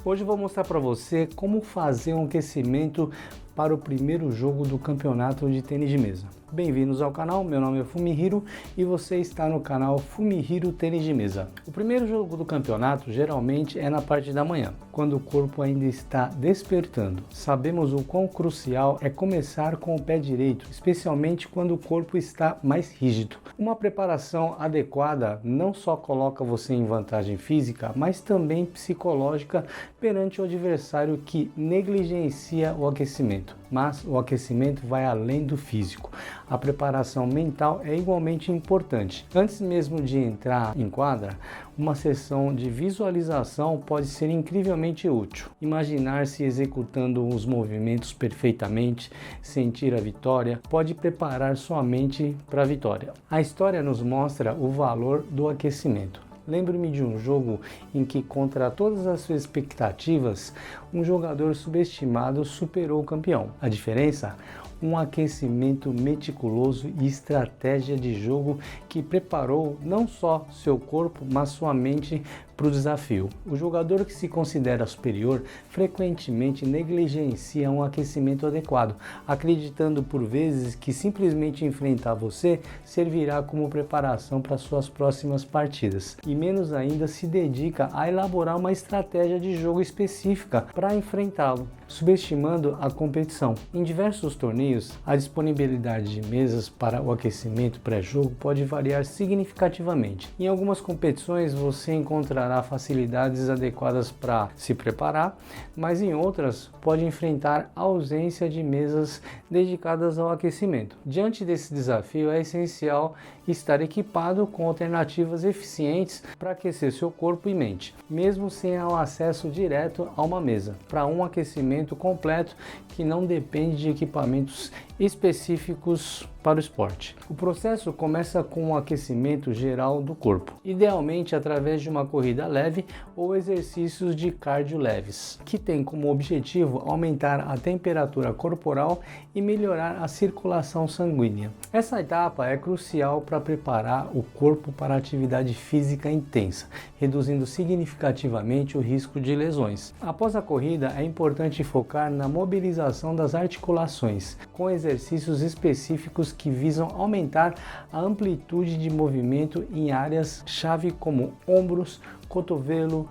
Hoje eu vou mostrar para você como fazer um aquecimento para o primeiro jogo do campeonato de tênis de mesa. Bem-vindos ao canal, meu nome é Fumihiro e você está no canal Fumihiro Tênis de Mesa. O primeiro jogo do campeonato geralmente é na parte da manhã, quando o corpo ainda está despertando. Sabemos o quão crucial é começar com o pé direito, especialmente quando o corpo está mais rígido. Uma preparação adequada não só coloca você em vantagem física, mas também psicológica perante o adversário que negligencia o aquecimento. Mas o aquecimento vai além do físico. A preparação mental é igualmente importante. Antes mesmo de entrar em quadra, uma sessão de visualização pode ser incrivelmente útil. Imaginar-se executando os movimentos perfeitamente, sentir a vitória, pode preparar sua mente para a vitória. A história nos mostra o valor do aquecimento. Lembro-me de um jogo em que, contra todas as suas expectativas, um jogador subestimado superou o campeão. A diferença? Um aquecimento meticuloso e estratégia de jogo que preparou não só seu corpo, mas sua mente para o desafio. O jogador que se considera superior frequentemente negligencia um aquecimento adequado, acreditando por vezes que simplesmente enfrentar você servirá como preparação para suas próximas partidas, e menos ainda se dedica a elaborar uma estratégia de jogo específica para enfrentá-lo, subestimando a competição. Em diversos torneios, a disponibilidade de mesas para o aquecimento pré-jogo pode variar significativamente. Em algumas competições você encontrará facilidades adequadas para se preparar, mas em outras pode enfrentar a ausência de mesas dedicadas ao aquecimento. Diante desse desafio, é essencial estar equipado com alternativas eficientes para aquecer seu corpo e mente, mesmo sem o acesso direto a uma mesa, para um aquecimento completo que não depende de equipamentos específicos para o esporte. O processo começa com um aquecimento geral do corpo, idealmente através de uma corrida leve ou exercícios de cardio leves, que tem como objetivo aumentar a temperatura corporal e melhorar a circulação sanguínea. Essa etapa é crucial para preparar o corpo para a atividade física intensa, reduzindo significativamente o risco de lesões. Após a corrida, é importante focar na mobilização das articulações, com exercícios específicos que visam aumentar a amplitude de movimento em áreas-chave como ombros, cotovelo,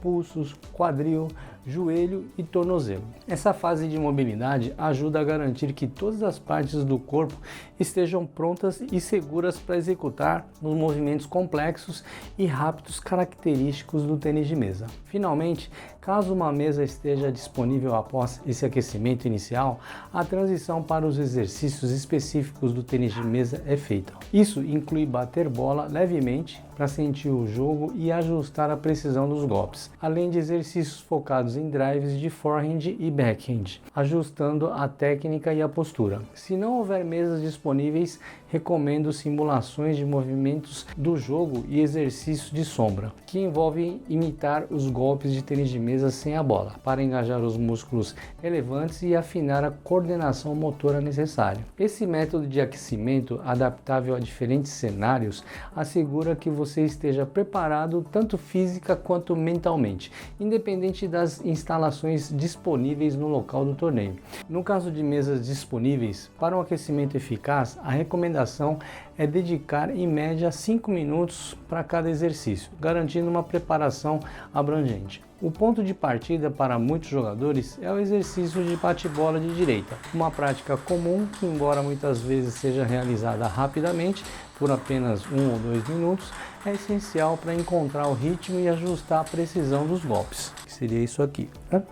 pulsos, quadril, joelho e tornozelo. Essa fase de mobilidade ajuda a garantir que todas as partes do corpo estejam prontas e seguras para executar os movimentos complexos e rápidos característicos do tênis de mesa. Finalmente, caso uma mesa esteja disponível após esse aquecimento inicial, a transição para os exercícios específicos do tênis de mesa é feita. Isso inclui bater bola levemente para sentir o jogo e ajustar a precisão dos golpes, além de exercícios focados em drives de forehand e backhand, ajustando a técnica e a postura. Se não houver mesas disponíveis, recomendo simulações de movimentos do jogo e exercícios de sombra, que envolvem imitar os golpes de tênis de mesa sem a bola, para engajar os músculos relevantes e afinar a coordenação motora necessária. Esse método de aquecimento, adaptável a diferentes cenários, assegura que você esteja preparado tanto física quanto mentalmente, independente das instalações disponíveis no local do torneio. No caso de mesas disponíveis, para um aquecimento eficaz, a recomendação é dedicar em média 5 minutos para cada exercício, garantindo uma preparação abrangente. O ponto de partida para muitos jogadores é o exercício de bate-bola de direita, uma prática comum que, embora muitas vezes seja realizada rapidamente, por apenas 1 ou 2 minutos, é essencial para encontrar o ritmo e ajustar a precisão dos golpes, que seria isso aqui, né?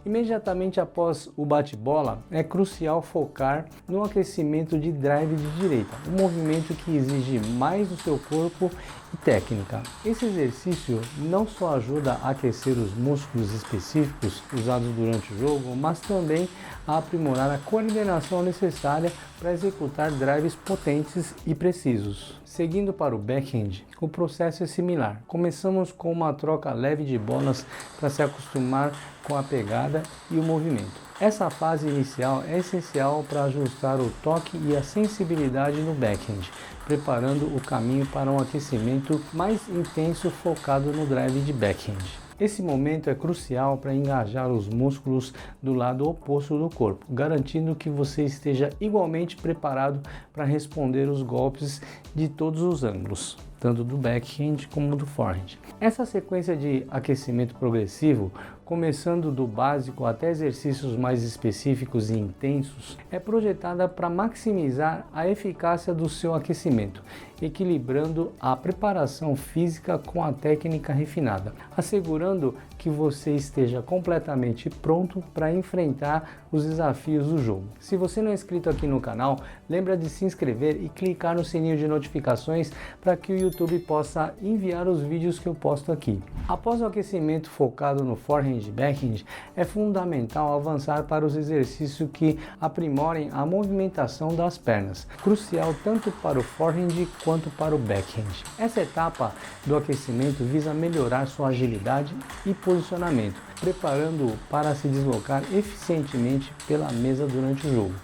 Imediatamente após o bate-bola, é crucial focar no aquecimento de drive de direita, um movimento que exige mais do seu corpo e técnica. Esse exercício não só ajuda a aquecer os músculos específicos usados durante o jogo, mas também a aprimorar a coordenação necessária para executar drives potentes e precisos. Seguindo para o backhand, o processo é similar. Começamos com uma troca leve de bolas para se acostumar com a pegada e o movimento. Essa fase inicial é essencial para ajustar o toque e a sensibilidade no backhand, preparando o caminho para um aquecimento mais intenso focado no drive de backhand. Esse momento é crucial para engajar os músculos do lado oposto do corpo, garantindo que você esteja igualmente preparado para responder os golpes de todos os ângulos, tanto do backhand como do forehand. Essa sequência de aquecimento progressivo, começando do básico até exercícios mais específicos e intensos, é projetada para maximizar a eficácia do seu aquecimento, equilibrando a preparação física com a técnica refinada, assegurando que você esteja completamente pronto para enfrentar os desafios do jogo. Se você não é inscrito aqui no canal, lembra de se inscrever e clicar no sininho de notificações para que o YouTube possa enviar os vídeos que eu posto aqui. Após o aquecimento focado no forehand e backhand, é fundamental avançar para os exercícios que aprimorem a movimentação das pernas, crucial tanto para o forehand quanto para o backhand. Essa etapa do aquecimento visa melhorar sua agilidade e posicionamento, preparando-o para se deslocar eficientemente pela mesa durante o jogo.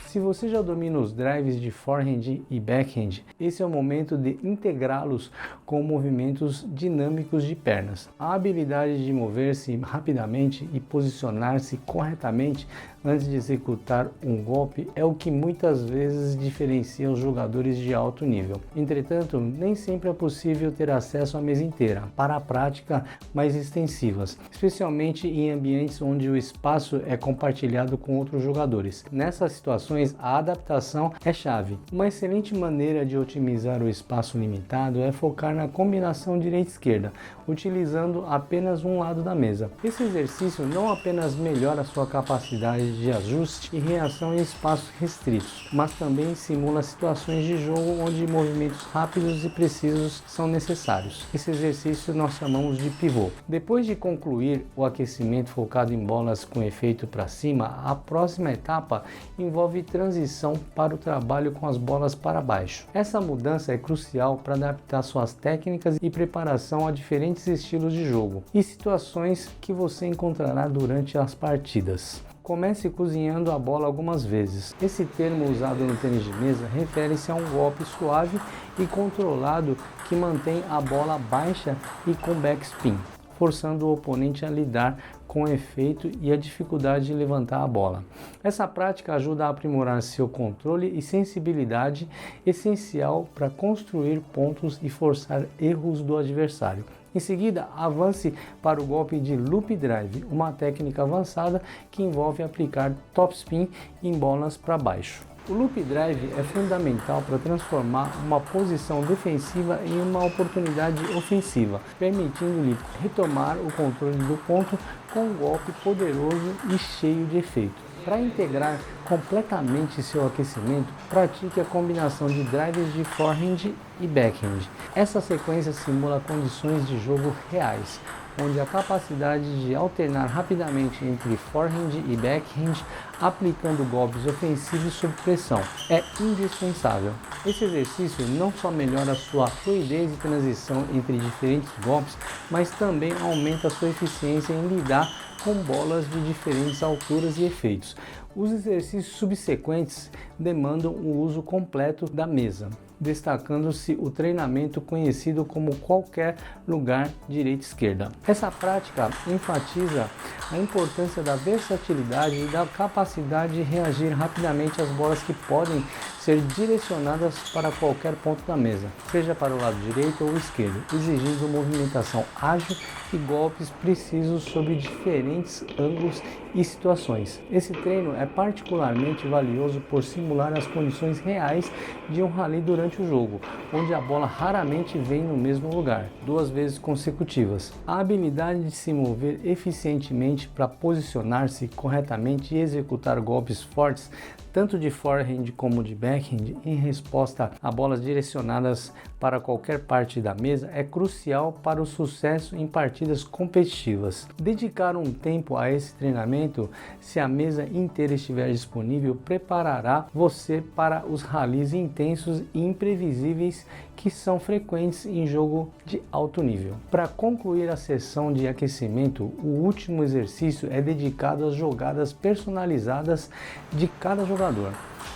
Se você já domina os drives de forehand e backhand, esse é o momento de integrá-los com movimentos dinâmicos de pernas. A habilidade de mover-se rapidamente e posicionar-se corretamente antes de executar um golpe é o que muitas vezes diferencia os jogadores de alto nível. Entretanto, nem sempre é possível ter acesso à mesa inteira para a prática mais extensivas, especialmente em ambientes onde o espaço é compartilhado com outros jogadores. Nessas situações, a adaptação é chave. Uma excelente maneira de otimizar o espaço limitado é focar na combinação direita-esquerda, utilizando apenas um lado da mesa. Esse exercício não apenas melhora sua capacidade de ajuste e reação em espaços restritos, mas também simula situações de jogo onde movimentos rápidos e precisos são necessários. Esse exercício nós chamamos de pivô. Depois de concluir o aquecimento focado em bolas com efeito para cima, a próxima etapa envolve transição para o trabalho com as bolas para baixo. Essa mudança é crucial para adaptar suas técnicas e preparação a diferentes estilos de jogo e situações que você encontrará durante as partidas. Comece cozinhando a bola algumas vezes. Esse termo usado no tênis de mesa refere-se a um golpe suave e controlado que mantém a bola baixa e com backspin, forçando o oponente a lidar com o efeito e a dificuldade de levantar a bola. Essa prática ajuda a aprimorar seu controle e sensibilidade, essencial para construir pontos e forçar erros do adversário. Em seguida, avance para o golpe de loop drive, uma técnica avançada que envolve aplicar topspin em bolas para baixo. O loop drive é fundamental para transformar uma posição defensiva em uma oportunidade ofensiva, permitindo-lhe retomar o controle do ponto com um golpe poderoso e cheio de efeito. Para integrar completamente seu aquecimento, pratique a combinação de drives de forehand e backhand. Essa sequência simula condições de jogo reais, onde a capacidade de alternar rapidamente entre forehand e backhand, aplicando golpes ofensivos sob pressão, é indispensável. Esse exercício não só melhora sua fluidez de transição entre diferentes golpes, mas também aumenta sua eficiência em lidar com bolas de diferentes alturas e efeitos. Os exercícios subsequentes demandam o uso completo da mesa, destacando-se o treinamento conhecido como qualquer lugar direita-esquerda. Essa prática enfatiza a importância da versatilidade e da capacidade de reagir rapidamente às bolas que podem ser direcionadas para qualquer ponto da mesa, seja para o lado direito ou esquerdo, exigindo movimentação ágil e golpes precisos sob diferentes ângulos e situações. Esse treino é particularmente valioso por simular as condições reais de um rally durante o jogo, onde a bola raramente vem no mesmo lugar, 2 vezes consecutivas. A habilidade de se mover eficientemente para posicionar-se corretamente e executar golpes fortes, tanto de forehand como de backhand, em resposta a bolas direcionadas para qualquer parte da mesa, é crucial para o sucesso em partidas competitivas. Dedicar um tempo a esse treinamento, se a mesa inteira estiver disponível, preparará você para os rallies intensos e imprevisíveis que são frequentes em jogo de alto nível. Para concluir a sessão de aquecimento, o último exercício é dedicado às jogadas personalizadas de cada jogador.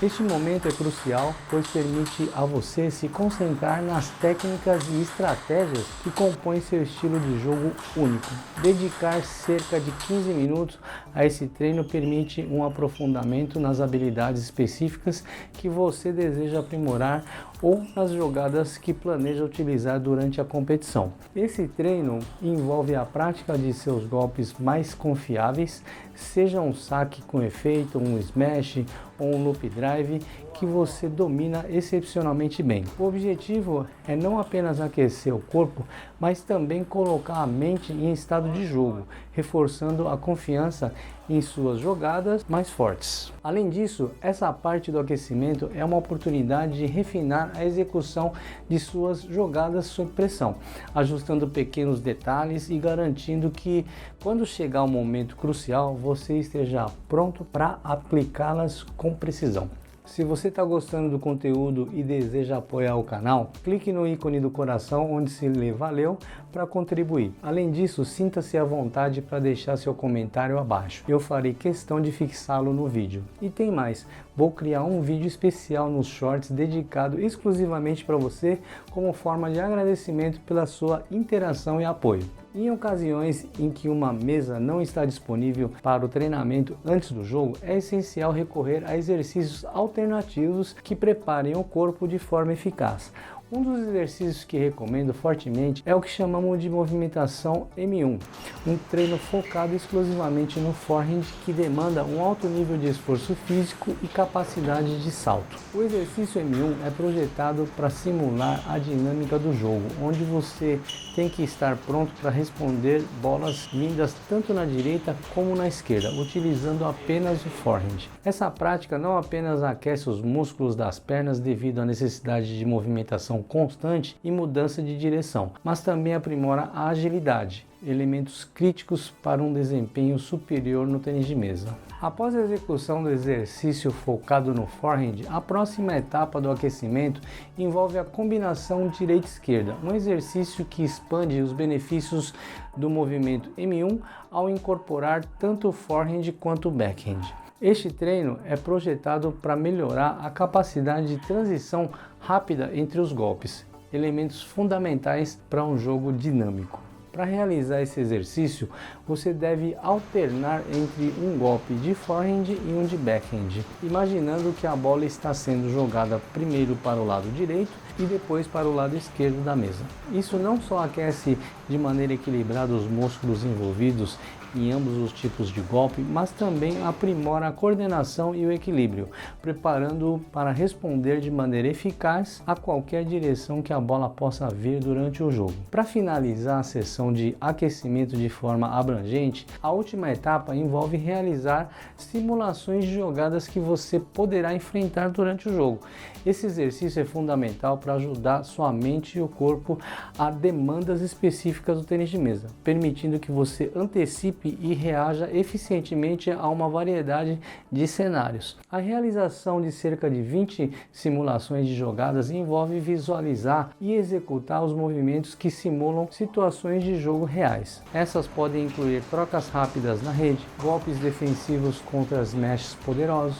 Este momento é crucial, pois permite a você se concentrar na nas técnicas e estratégias que compõem seu estilo de jogo único. Dedicar cerca de 15 minutos a esse treino permite um aprofundamento nas habilidades específicas que você deseja aprimorar ou nas jogadas que planeja utilizar durante a competição. Esse treino envolve a prática de seus golpes mais confiáveis, seja um saque com efeito, um smash ou um loop drive que você domina excepcionalmente bem. O objetivo é não apenas aquecer o corpo, mas também colocar a mente em estado de jogo, reforçando a confiança em suas jogadas mais fortes. Além disso, essa parte do aquecimento é uma oportunidade de refinar a execução de suas jogadas sob pressão, ajustando pequenos detalhes e garantindo que, quando chegar o momento crucial, você esteja pronto para aplicá-las com precisão. Se você está gostando do conteúdo e deseja apoiar o canal, clique no ícone do coração onde se lê valeu para contribuir. Além disso, sinta-se à vontade para deixar seu comentário abaixo. Eu farei questão de fixá-lo no vídeo. E tem mais, vou criar um vídeo especial nos shorts dedicado exclusivamente para você como forma de agradecimento pela sua interação e apoio. Em ocasiões em que uma mesa não está disponível para o treinamento antes do jogo, é essencial recorrer a exercícios alternativos que preparem o corpo de forma eficaz. Um dos exercícios que recomendo fortemente é o que chamamos de movimentação M1, um treino focado exclusivamente no forehand que demanda um alto nível de esforço físico e capacidade de salto. O exercício M1 é projetado para simular a dinâmica do jogo, onde você tem que estar pronto para responder bolas vindas tanto na direita como na esquerda, utilizando apenas o forehand. Essa prática não apenas aquece os músculos das pernas devido à necessidade de movimentação constante e mudança de direção, mas também aprimora a agilidade, elementos críticos para um desempenho superior no tênis de mesa. Após a execução do exercício focado no forehand, a próxima etapa do aquecimento envolve a combinação direita-esquerda, um exercício que expande os benefícios do movimento M1 ao incorporar tanto o forehand quanto o backhand. Este treino é projetado para melhorar a capacidade de transição rápida entre os golpes, elementos fundamentais para um jogo dinâmico. Para realizar esse exercício, você deve alternar entre um golpe de forehand e um de backhand, imaginando que a bola está sendo jogada primeiro para o lado direito e depois para o lado esquerdo da mesa. Isso não só aquece de maneira equilibrada os músculos envolvidos em ambos os tipos de golpe, mas também aprimora a coordenação e o equilíbrio, preparando-o para responder de maneira eficaz a qualquer direção que a bola possa vir durante o jogo. Para finalizar a sessão de aquecimento de forma abrangente, a última etapa envolve realizar simulações de jogadas que você poderá enfrentar durante o jogo. Esse exercício é fundamental para ajudar sua mente e o corpo a demandas específicas do tênis de mesa, permitindo que você antecipe e reaja eficientemente a uma variedade de cenários. A realização de cerca de 20 simulações de jogadas envolve visualizar e executar os movimentos que simulam situações de jogo reais. Essas podem incluir trocas rápidas na rede, golpes defensivos contra smashes poderosos,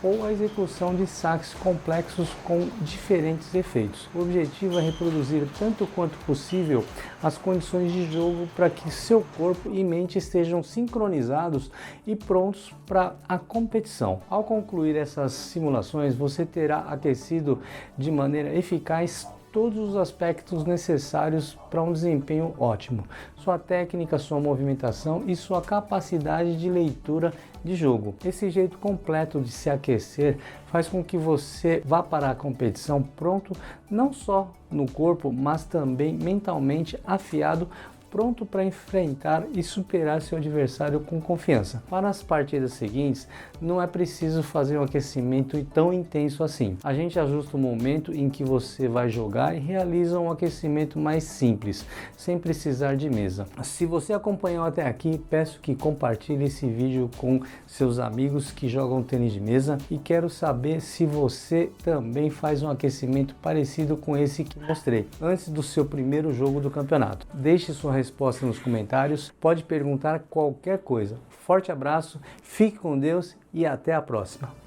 ou a execução de saques complexos com diferentes efeitos. O objetivo é reproduzir tanto quanto possível as condições de jogo para que seu corpo e mente estejam sincronizados e prontos para a competição. Ao concluir essas simulações, você terá aquecido de maneira eficaz todos os aspectos necessários para um desempenho ótimo, sua técnica, sua movimentação e sua capacidade de leitura de jogo. Esse jeito completo de se aquecer faz com que você vá para a competição pronto não só no corpo, mas também mentalmente afiado, pronto para enfrentar e superar seu adversário com confiança. Para as partidas seguintes, não é preciso fazer um aquecimento tão intenso assim. A gente ajusta o momento em que você vai jogar e realiza um aquecimento mais simples, sem precisar de mesa. Se você acompanhou até aqui, peço que compartilhe esse vídeo com seus amigos que jogam tênis de mesa e quero saber se você também faz um aquecimento parecido com esse que mostrei, antes do seu primeiro jogo do campeonato. Deixe sua resposta nos comentários, pode perguntar qualquer coisa. Forte abraço, fique com Deus e até a próxima.